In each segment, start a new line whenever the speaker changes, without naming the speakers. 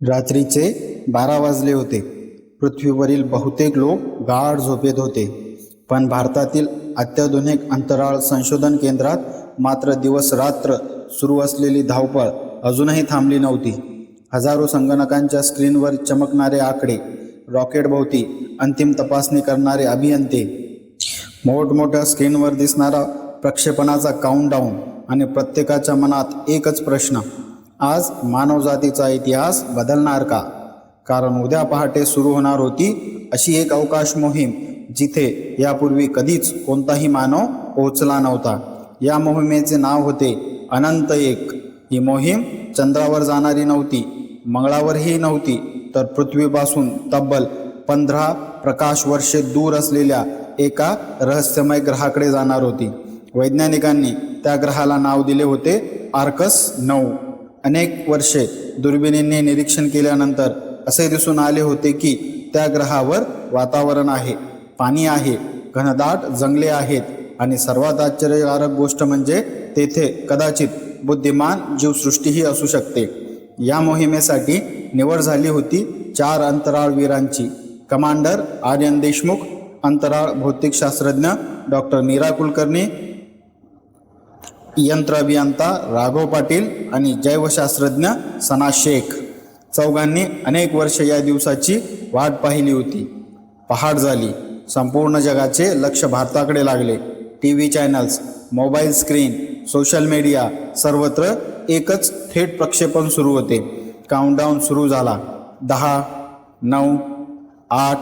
रात्रीचे 12 वाजले होते. पृथ्वीवरील बहुतेक लोक गाढ झोपेत होते. पण भारतातील अत्याधुनिक अंतराळ संशोधन केंद्रात मात्र दिवस-रात्र सुरू असलेली धावपळ अजूनही थांबली नव्हती. हजारो संगणकांच्या स्क्रीनवर चमकणारे आकडे, रॉकेटभोवती अंतिम तपासणी करणारे अभियंते, मोठमोठ्या स्क्रीनवर दिसणारा प्रक्षेपणाचा काउंटडाऊन आणि प्रत्येकाच्या मनात एकच प्रश्न, आज मानवजातीचा इतिहास बदलणार का? कारण उद्या पहाटे सुरू होणार होती अशी एक अवकाश मोहीम जिथे यापूर्वी कधीच कोणताही मानव पोहोचला नव्हता. या मोहिमेचे नाव होते अनंत 1. ही मोहीम चंद्रावर जाणारी नव्हती, मंगळावरही नव्हती, तर पृथ्वीपासून तब्बल 15 प्रकाश वर्षे दूर असलेल्या एका रहस्यमय ग्रहाकडे जाणार होती. वैज्ञानिकांनी त्या ग्रहाला नाव दिले होते आर्कस 9. अनेक वर्षे दुर्बिणींनी निरीक्षण केल्यानंतर असे दिसून आले होते की त्या ग्रहावर वातावरण आहे, पाणी आहे, घनदाट जंगले आहेत आणि सर्वात आश्चर्यकारक गोष्ट म्हणजे तेथे कदाचित बुद्धिमान जीवसृष्टीही असू शकते. या मोहिमेसाठी निवड झाली होती 4 अंतराळवीरांची. कमांडर आर्यन देशमुख, अंतराळ भौतिकशास्त्रज्ञ डॉक्टर नीरा कुलकर्णी, यंत्र अभियंता राघव पाटील आणि जैवशास्त्रज्ञ सना शेख. चौघांनी अनेक वर्षे या दिवसाची वाट पाहिली होती. पहाट झाली. संपूर्ण जगाचे लक्ष भारताकडे लागले. TV channels, mobile screen, social media, सर्वत्र एकच थेट प्रक्षेपण सुरू होते. काउंटडाऊन सुरू झाला. 10, 9, 8.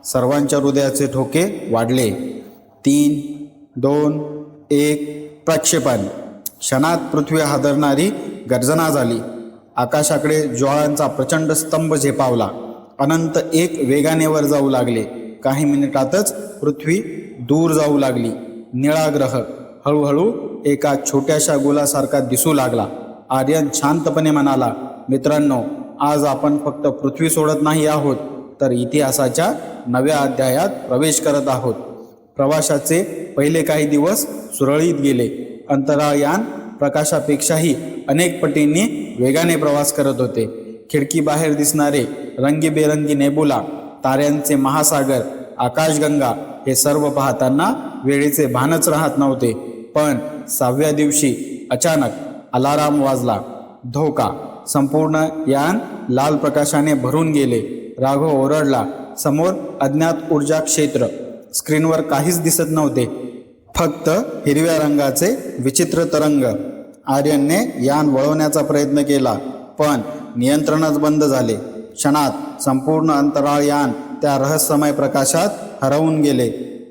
सर्वांच्या हृदयाचे ठोके वाढले. 3, 2, 1. प्रक्षेपण. क्षणात पृथ्वी हादरणारी गर्जना झाली. आकाशाकडे ज्वाळांचा प्रचंड स्तंभ झेपावला. अनंत 1 वेगाने वर जाऊ लागले. काही मिनिटातच पृथ्वी दूर जाऊ लागली. निळा ग्रह हळूहळू एका छोट्याशा गोलासारखा दिसू लागला. आर्यन शांतपणे म्हणाला, मित्रांनो, आज आपण फक्त पृथ्वी सोडत नाही आहोत, तर इतिहासाच्या नव्या अध्यायात प्रवेश करत आहोत. प्रवासाचे पहिले काही दिवस सुरळीत गेले. अंतराळयान प्रकाशापेक्षाही अनेक पटींनी वेगाने प्रवास करत होते. खिडकीबाहेर दिसणारे रंगीबेरंगी नेबुला, ताऱ्यांचे महासागर, आकाशगंगा हे सर्व पाहताना वेळेचे भानच राहत नव्हते. पण 6व्या दिवशी अचानक अलाराम वाजला. धोका. संपूर्ण यान लाल प्रकाशाने भरून गेले. राघव ओरडला, समोर अज्ञात ऊर्जा क्षेत्र. स्क्रीनवर काहीच दिसत नव्हते, फक्त हिरव्या रंगाचे विचित्र तरंग. आर्यनने यान वळवण्याचा प्रयत्न केला, पण नियंत्रणच बंद झाले. क्षणात संपूर्ण अंतराळयान त्या रहस्यमय प्रकाशात हरवून गेले.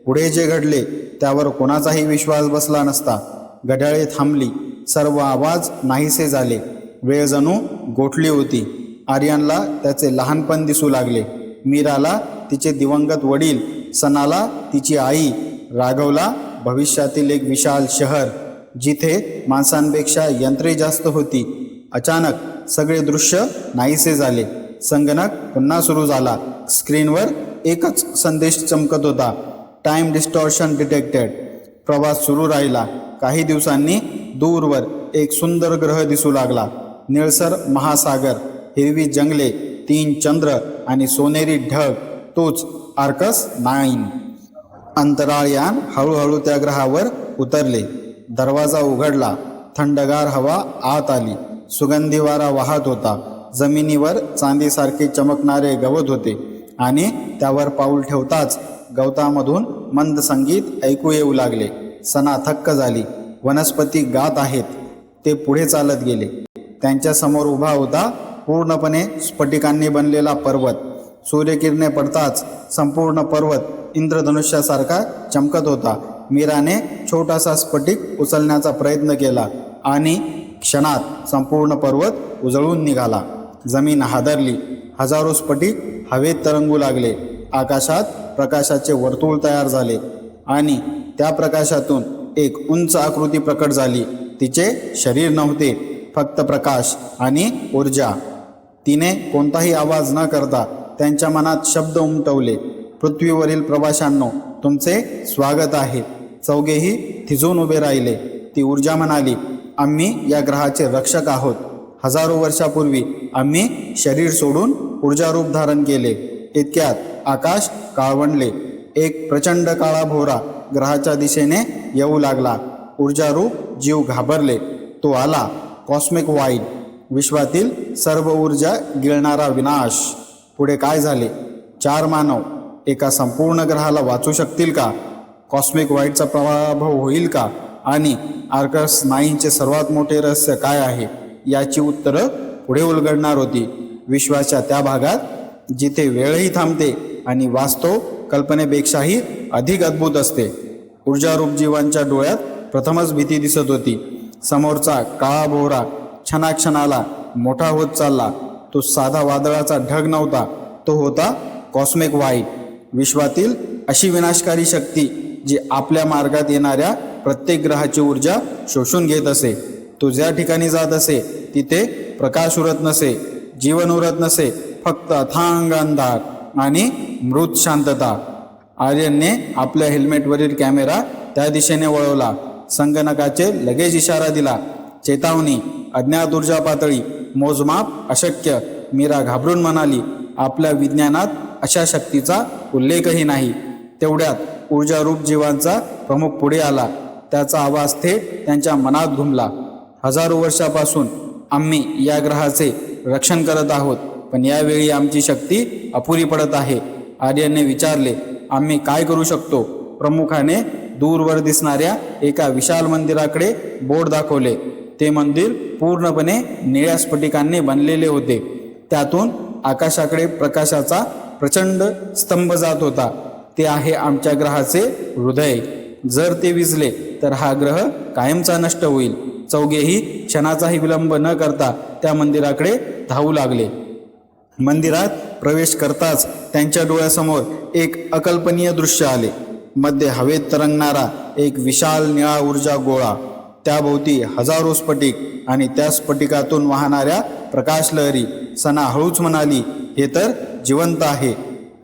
पुढे जे घडले त्यावर कोणाचाही विश्वास बसला नसता. घड्याळे थांबली. सर्व आवाज नाहीसे झाले. वेळ जणू गोठली होती. आर्यनला त्याचे लहानपण दिसू लागले. मीराला तिचे दिवंगत वडील, सनाला तिची आई, राघवला भविष्यातील एक विशाल शहर जिथे माणसांपेक्षा यंत्रे जास्त होती. अचानक सगळे दृश्य नाहीसे झाले. संगणक पुन्हा सुरू झाला. स्क्रीनवर एकच संदेश चमकत होता, टाइम डिस्टॉर्शन डिटेक्टेड. प्रवास सुरू राहिला. काही दिवसांनी दूरवर एक सुंदर ग्रह दिसू लागला. निळसर महासागर, हिरवी जंगले, 3 चंद्र आणि सोनेरी ढग. तोच आर्कस 9. अंतराळयान हळूहळू त्या ग्रहावर उतरले. दरवाजा उघडला. थंडगार हवा आत आली. सुगंधी वारा वाहत होता. जमिनीवर चांदीसारखे चमकणारे गवत होते आणि त्यावर पाऊल ठेवताच गवतामधून मंद संगीत ऐकू येऊ लागले. सना थक्क झाली. वनस्पती गात आहेत. ते पुढे चालत गेले. त्यांच्या समोर उभा होता पूर्णपणे स्फटिकांनी बनलेला पर्वत. सूर्यकिरणे पडताच संपूर्ण पर्वत इंद्रधनुष्यासारखा चमकत होता. मीराने छोटासा स्फटिक उचलण्याचा प्रयत्न केला आणि क्षणात संपूर्ण पर्वत उजळून निघाला. जमीन हादरली. हजारो स्फटिक हवेत तरंगू लागले. आकाशात प्रकाशाचे वर्तुळ तयार झाले आणि त्या प्रकाशातून एक उंच आकृती प्रकट झाली. तिचे शरीर नव्हते, फक्त प्रकाश आणि ऊर्जा. तिने कोणताही आवाज न करता त्यांच्या मनात शब्द उमटवले, पृथ्वीवरील प्रवाशांनो, तुमचे स्वागत आहे. चौघेही थिजून उभे राहिले. ती ऊर्जा म्हणाली, आम्ही या ग्रहाचे रक्षक आहोत. हजारो वर्षापूर्वी आम्ही शरीर सोडून ऊर्जारूप धारण केले. इतक्यात आकाश काळवंडले. एक प्रचंड काळा भोवरा ग्रहाच्या दिशेने येऊ लागला. ऊर्जारूप जीव घाबरले. तो आला, कॉस्मिक वाईड, विश्वातील सर्व ऊर्जा गिळणारा विनाश. पुढे काय झाले? 4 मानव एका संपूर्ण ग्रहाला वाचू शकतील का? कॉस्मिक वाईडचा प्रभाव होईल का? आणि आर्कस 9चे सर्वात मोठे रहस्य काय आहे याची उत्तरं पुढे उलगडणार होती. विश्वाच्या त्या भागात जिथे वेळही थांबते आणि वास्तव कल्पनेपेक्षाही अधिक अद्भुत असते. ऊर्जारूप जीवांच्या डोळ्यात प्रथमच भीती दिसत होती. समोरचा काळा भोवरा क्षणाक्षणाला मोठा होत चालला. तो साधा वादळाचा ढग नव्हता, तो होता कॉस्मिक वाईड, विश्वातील अशी विनाशकारी शक्ती जी आपल्या मार्गात येणाऱ्या प्रत्येक ग्रहाची ऊर्जा शोषून घेत असे. तो ज्या ठिकाणी जात असे तिथे प्रकाश उरत नसे, जीवन उरत नसे, फक्त अथांग अंधार आणि मृत शांतता. आर्यनने आपल्या हेल्मेटवरील कॅमेरा त्या दिशेने वळवला. संगणकाचे लगेच इशारा दिला, चेतावणी, अज्ञात ऊर्जा पातळी, मोजमाप अशक्य. मीरा घाबरून म्हणाली, आपल्या विज्ञानात अशा शक्तीचा उल्लेखही नाही. तेवढ्यात ऊर्जारूप जीवांचा प्रमुख पुढे आला. त्याचा आवाज थेट त्यांच्या मनात घुमला. हजारो वर्षापासून आम्ही या ग्रहाचे रक्षण करत आहोत, पण यावेळी आमची शक्ती अपुरी पडत आहे. आर्यनने विचारले, आम्ही काय करू शकतो? प्रमुखाने दूरवर दिसणाऱ्या एका विशाल मंदिराकडे बोट दाखवले. ते मंदिर पूर्णपणे निळ्या स्फटिकांनी बनलेले होते. त्यातून आकाशाकडे प्रकाशाचा प्रचंड स्तंभ जात होता. ते आहे आमच्या ग्रहाचे हृदय. जर ते विझले तर हा ग्रह कायमचा नष्ट होईल. चौघेही क्षणाचाही विलंब न करता त्या मंदिराकडे धावू लागले. मंदिरात प्रवेश करताच त्यांच्या डोळ्यासमोर एक अकल्पनीय दृश्य आले. मध्ये हवेत तरंगणारा एक विशाल निळा ऊर्जा गोळा, त्याभोवती हजारो स्फटिक आणि त्या स्फटिकातून वाहणाऱ्या प्रकाशलहरी. सना हळूच म्हणाली, हे तर जिवंत आहे.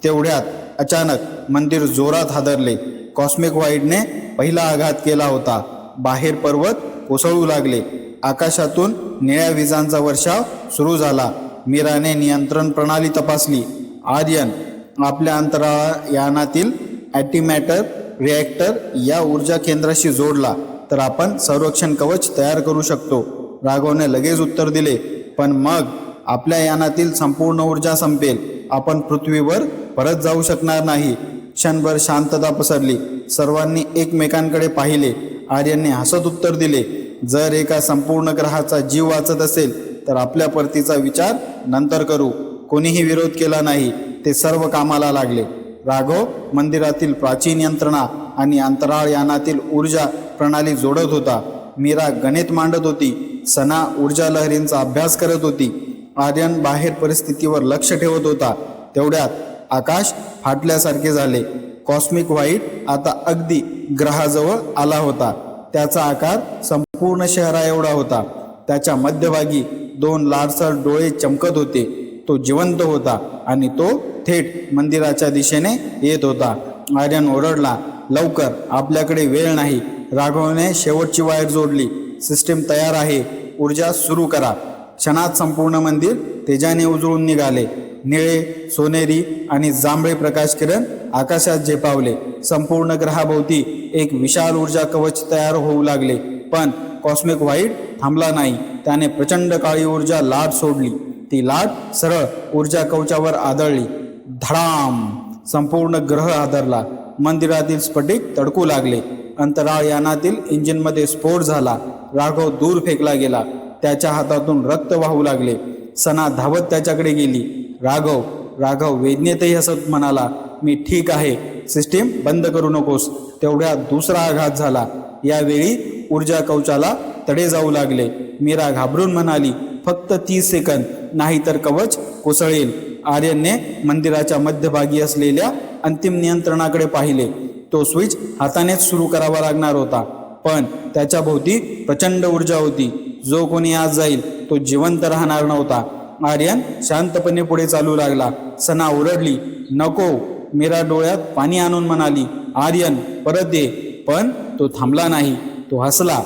तेवढ्यात अचानक मंदिर जोरात हादरले. कॉस्मिक वाईडने पहिला आघात केला होता. बाहेर पर्वत कोसळू लागले. आकाशातून निळ्या विजांचा वर्षाव सुरू झाला. मीराने नियंत्रण प्रणाली तपासली. आर्यन, आपल्या अंतराळयानातील अँटीमॅटर रिॲक्टर या ऊर्जा केंद्राशी जोडला तर आपण संरक्षण कवच तयार करू शकतो. राघवने लगेच उत्तर दिले, पण मग आपल्या यानातील संपूर्ण ऊर्जा संपेल. आपण पृथ्वीवर परत जाऊ शकणार नाही. क्षणभर शांतता पसरली. सर्वांनी एकमेकांकडे पाहिले. आर्यनने हसत उत्तर दिले, जर एका संपूर्ण ग्रहाचा जीव वाचत असेल तर आपल्या परतीचा विचार नंतर करू. कोणीही विरोध केला नाही. ते सर्व कामाला लागले. राघव मंदिरातील प्राचीन यंत्रणा आणि अंतराळयानातील ऊर्जा प्रणाली जोडत होता. मीरा गणित मांडत होती. सना ऊर्जा लहरींचा अभ्यास करत होती. आर्यन बाहेर परिस्थितीवर लक्ष ठेवत होता. तेवढ्यात आकाश फाटल्यासारखे झाले. कॉस्मिक व्हाईट आता अगदी ग्रहाजवळ आला होता. त्याचा आकार संपूर्ण शहरा एवढा होता. त्याच्या मध्यभागी 2 लालसर डोळे चमकत होते. तो जिवंत होता आणि तो थेट मंदिराच्या दिशेने येत होता. आर्यन ओरडला, लवकर, आपल्याकडे वेळ नाही. राघवने शेवटची वायर जोडली. सिस्टीम तयार आहे, ऊर्जा सुरू करा. क्षणात संपूर्ण मंदिर तेजाने उजळून निघाले. निळे, सोनेरी आणि जांभळे प्रकाश किरण आकाशात झेपावले. संपूर्ण ग्रहाभोवती एक विशाल ऊर्जा कवच तयार होऊ लागले. पण कॉस्मिक व्हाईट थांबला नाही. त्याने प्रचंड काळी ऊर्जा लाट सोडली. ती लाट सरळ ऊर्जा कवचावर आदळली. धडाम! संपूर्ण ग्रह आदरला. मंदिरातील स्फटिक तडकू लागले. अंतराळयानातील इंजिनमध्ये स्फोट झाला. राघव दूर फेकला गेला. त्याच्या हातातून रक्त वाहू लागले. सना धावत त्याच्याकडे गेली. राघव वेदनेतही हसत म्हणाला, मी ठीक आहे, सिस्टीम बंद करू नकोस. तेवढ्यात दुसरा आघात झाला. यावेळी ऊर्जा कवचाला तडे जाऊ लागले. मीरा घाबरून म्हणाली, फक्त 30 सेकंद, नाही तर कवच कोसळेल. आर्यनने मंदिराच्या मध्यभागी असलेल्या अंतिम नियंत्रणाकडे पाहिले. तो स्विच हातानेच सुरू करावा लागणार होता, पण त्याच्या भोवती प्रचंड ऊर्जा होती. जो कोणी आज जाईल तो जिवंत राहणार नव्हता. आर्यन शांतपणे पुढे चालू लागला. सना ओरडली, नको. मीरा डोळ्यात पाणी आणून म्हणाली, आर्यन परत ये. पण तो थांबला नाही. तो हसला,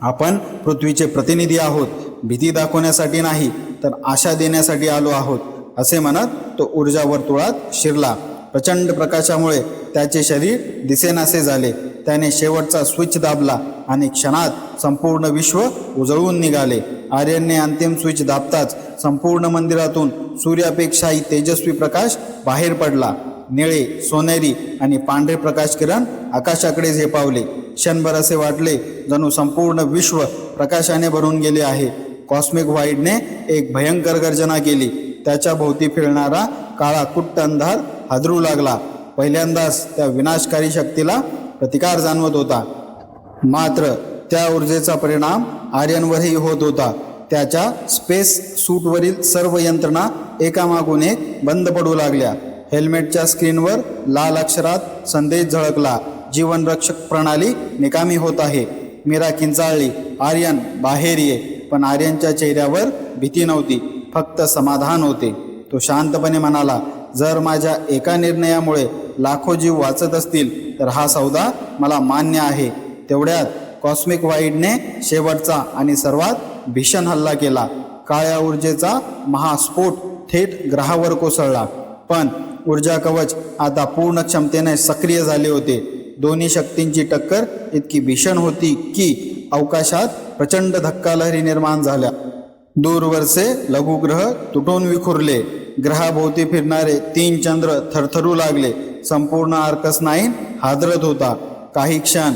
आपण पृथ्वीचे प्रतिनिधी आहोत. भीती दाखवण्यासाठी नाही तर आशा देण्यासाठी आलो आहोत, असे म्हणत तो ऊर्जा वर्तुळात शिरला. प्रचंड प्रकाशामुळे त्याचे शरीर दिसेनासे झाले. त्याने शेवटचा स्विच दाबला आणि क्षणात संपूर्ण विश्व उजळून निघाले. आर्यनने अंतिम स्विच दाबताच संपूर्ण मंदिरातून सूर्यापेक्षाही तेजस्वी प्रकाश बाहेर पडला. निळे, सोनेरी आणि पांढरे प्रकाश किरण आकाशाकडे झेपावले. क्षणभर असे वाटले जणू संपूर्ण विश्व प्रकाशाने भरून गेले आहे. कॉस्मिक व्हाईडने एक भयंकर गर्जना केली. त्याच्या भोवती फिरणारा काळा कुट्ट अंधार हादरू लागला. पहिल्यांदाच त्या विनाशकारी शक्तीला प्रतिकार जाणवत होता. मात्र त्या ऊर्जेचा परिणाम आर्यनवरही होत होता. त्याच्या स्पेस सूटवरील सर्व यंत्रणा एकामागून एक बंद पडू लागल्या. हेल्मेटच्या स्क्रीनवर लाल अक्षरात संदेश झळकला, जीवनरक्षक प्रणाली निकामी होत आहे. मीरा किंचाळली, आर्यन बाहेर ये. पण आर्यनच्या चेहऱ्यावर भीती नव्हती, फक्त समाधान होते. तो शांतपणे म्हणाला, जर माझ्या एका निर्णयामुळे लाखो जीव वाचत असतील तर हा सौदा मला मान्य आहे. तेवढ्यात कॉस्मिक व्हाईडने शेवटचा आणि सर्वात भीषण हल्ला केला. काळ्या ऊर्जेचा महास्फोट थेट ग्रहावर कोसळला. पण ऊर्जा कवच आता पूर्ण क्षमतेने सक्रिय झाले होते. दोन्ही शक्तींची टक्कर इतकी भीषण होती की अवकाशात प्रचंड धक्कालहरी निर्माण झाल्या. दूरवरचे लघुग्रह तुटून विखुरले. ग्रहाभोवती फिरणारे 3 चंद्र थरथरू लागले. संपूर्ण आर्कस 9 हादरत होता. काही क्षण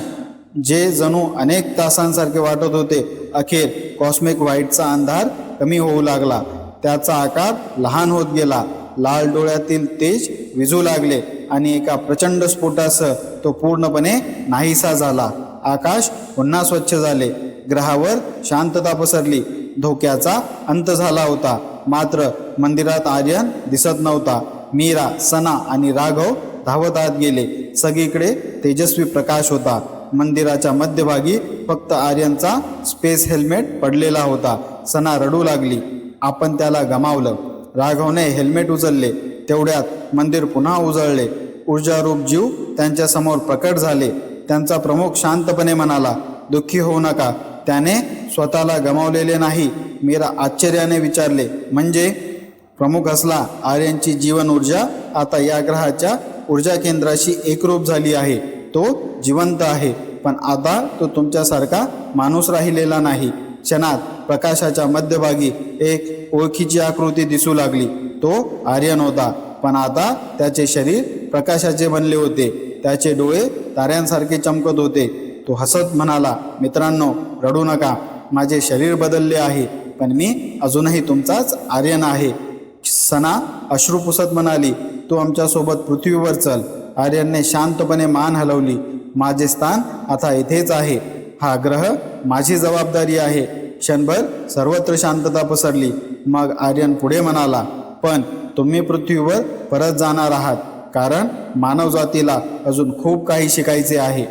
जे जणू अनेक तासांसारखे वाटत होते, अखेर कॉस्मिक व्हाईटचा अंधार कमी होऊ लागला. त्याचा आकार लहान होत गेला. लाल डोळ्यातील तेज विझू लागले आणि एका प्रचंड स्फोटासह तो पूर्णपणे नाहीसा झाला. आकाश पुन्हा स्वच्छ झाले. ग्रहावर शांतता पसरली. धोक्याचा अंत झाला होता. मात्र मंदिरात आर्यन दिसत नव्हता. मीरा, सना आणि राघव धावत आत गेले. सगळीकडे तेजस्वी प्रकाश होता. मंदिराच्या मध्यभागी फक्त आर्यनचा स्पेस हेल्मेट पडलेला होता. सना रडू लागली, आपण त्याला गमावलं. राघवने हेल्मेट उचलले. तेवढ्यात मंदिर पुन्हा उजळले. ऊर्जारूप जीव त्यांच्यासमोर प्रकट झाले. त्यांचा प्रमुख शांतपणे म्हणाला, दुःखी होऊ नका, त्याने स्वतःला गमावलेले नाही. मीरा आश्चर्याने विचारले, म्हणजे? प्रमुख हसला, आर्यनची जीवन ऊर्जा आता या ग्रहाच्या ऊर्जा केंद्राशी एकरूप झाली आहे. तो जिवंत आहे, पण आता तो तुमच्यासारखा माणूस राहिलेला नाही. क्षणात प्रकाशाच्या मध्यभागी एक ओळखीची आकृती दिसू लागली. तो आर्यन होता, पण आता त्याचे शरीर प्रकाशाचे बनले होते. त्याचे डोळे ताऱ्यांसारखे चमकत होते. तो हसत म्हणाला, मित्रांनो, रडू नका, माझे शरीर बदलले आहे, पण मी अजूनही तुमचाच आर्यन आहे. सना अश्रू पुसत म्हणाली, तू आमच्यासोबत पृथ्वीवर चल. आर्यनने शांतपणे मान हलवली. माझे स्थान आता इथेच आहे. हा ग्रह माझी जबाबदारी आहे. क्षणभर सर्वत्र शांतता पसरली. मग आर्यन पुढे म्हणाला, पण तुम्ही पृथ्वीवर परत जाणार आहात, कारण मानवजातीला अजून खूप काही शिकायचे आहे.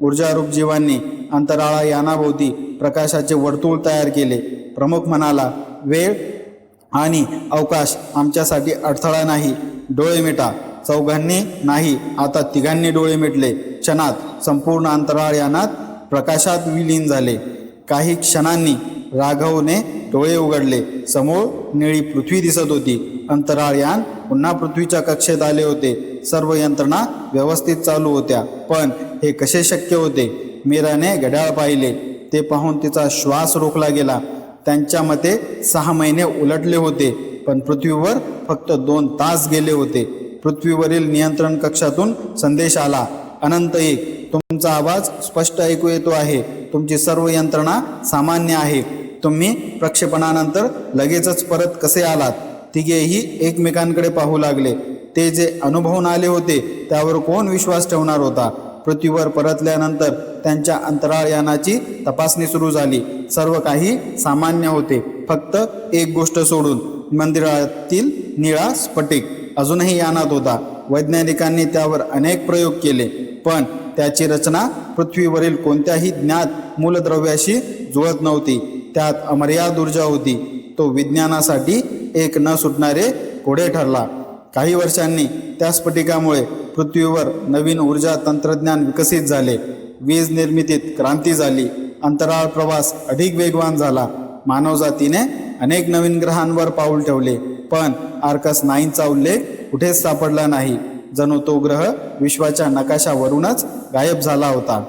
ऊर्जारूप जीवांनी अंतराळा यानाभोवती प्रकाशाचे वर्तुळ तयार केले. प्रमुख म्हणाला, वेळ आणि अवकाश आमच्यासाठी अडथळा नाही. डोळे मिटा. चौघांनी नाही, आता तिघांनी डोळे मिटले. क्षणात संपूर्ण अंतराळ यानात प्रकाशात विलीन झाले. काही क्षणांनी राघवने डोळे उघडले. समोर निळी पृथ्वी दिसत होती. अंतराळयान पुन्हा पृथ्वीच्या कक्षेत आले होते. सर्व यंत्रणा व्यवस्थित चालू होत्या. पण हे कसे शक्य होते? मीराने घड्याळ पाहिले. ते पाहून तिचा श्वास रोखला गेला. त्यांच्या मते 6 महिने उलटले होते, पण पृथ्वीवर फक्त 2 तास गेले होते. पृथ्वीवरील नियंत्रण कक्षातून संदेश आला, अनंत 1, तुमचा आवाज स्पष्ट ऐकू येतो आहे. तुमची सर्व यंत्रणा सामान्य आहे. तुम्ही प्रक्षेपणानंतर लगेचच परत कसे आलात? तिघेही एकमेकांकडे पाहू लागले. ते जे अनुभवून आले होते त्यावर कोण विश्वास ठेवणार होता? पृथ्वीवर परतल्यानंतर त्यांच्या अंतराळयानाची तपासणी सुरू झाली. सर्व काही सामान्य होते, फक्त एक गोष्ट सोडून. मंदिरातील निळा स्फटिक अजूनही यानात होता. वैज्ञानिकांनी त्यावर अनेक प्रयोग केले, पण त्याची रचना पृथ्वीवरील कोणत्याही ज्ञात मूलद्रव्याशी जुळत नव्हती. त्यात अमर्याद ऊर्जा होती. तो विज्ञानासाठी एक न सुटणारे कोडे ठरला. काही वर्षांनी त्या स्फटिकामुळे पृथ्वीवर नवीन ऊर्जा तंत्रज्ञान विकसित झाले. वीज निर्मितीत क्रांती झाली. अंतराळ प्रवास अधिक वेगवान झाला. मानवजातीने अनेक नवीन ग्रहांवर पाऊल ठेवले, पण आर्कस 9चा उल्लेख कुठेच सापडला नाही. जणू तो ग्रह विश्वाच्या नकाशावरूनच गायब झाला होता.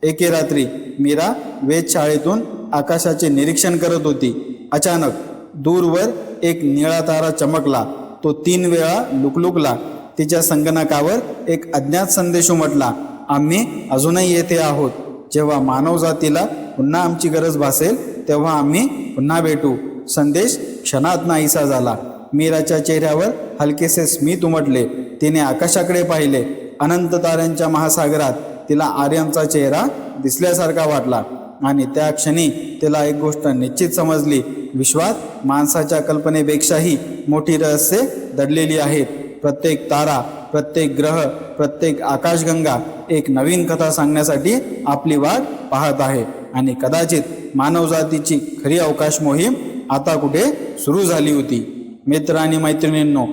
एके रात्री मीरा वेधशाळेतून आकाशाचे निरीक्षण करत होती. अचानक दूरवर एक निळा तारा चमकला. तो 3 वेळा लुकलुकला. तिच्या संगणकावर एक अज्ञात संदेश उमटला, आम्ही अजूनही येथे आहोत. जेव्हा मानवजातीला पुन्हा आमची गरज भासेल तेव्हा आम्ही पुन्हा भेटू. संदेश क्षणात नाहीसा झाला. मीराच्या चेहऱ्यावर हलकेसे स्मित उमटले. तिने आकाशाकडे पाहिले. अनंत ताऱ्यांच्या महासागरात तिला आर्यनचा चेहरा दिसल्यासारखा वाटला. आणि त्या क्षणी तिला एक गोष्ट निश्चित समजली, विश्वात माणसाच्या कल्पनेपेक्षाही मोठी रहस्ये दडलेली आहेत. प्रत्येक तारा, प्रत्येक ग्रह, प्रत्येक आकाशगंगा एक नवीन कथा सांगण्यासाठी आपली वाट पाहत आहे. आणि कदाचित मानवजातीची खरी अवकाश मोहीम आता कुठे सुरू झाली होती. मित्र आणि मैत्रिणींनो,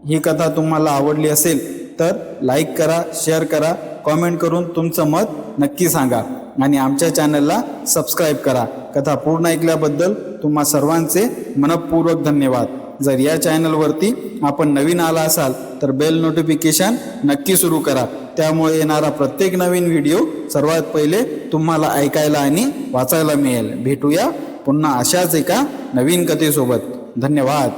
ही कथा तुम्हाला आवडली असेल तर लाईक करा, शेअर करा, कॉमेंट करून तुमचं मत नक्की सांगा आणि आमच्या चॅनलला सबस्क्राईब करा. कथा पूर्ण ऐकल्याबद्दल तुम्हा सर्वांचे मनपूर्वक धन्यवाद. जर या चॅनलवरती आपण नवीन आला असाल तर बेल नोटिफिकेशन नक्की सुरू करा. त्यामुळे येणारा प्रत्येक नवीन व्हिडिओ सर्वात पहिले तुम्हाला ऐकायला आणि वाचायला मिळेल. भेटूया पुन्हा अशाच एका नवीन कथेसोबत. धन्यवाद.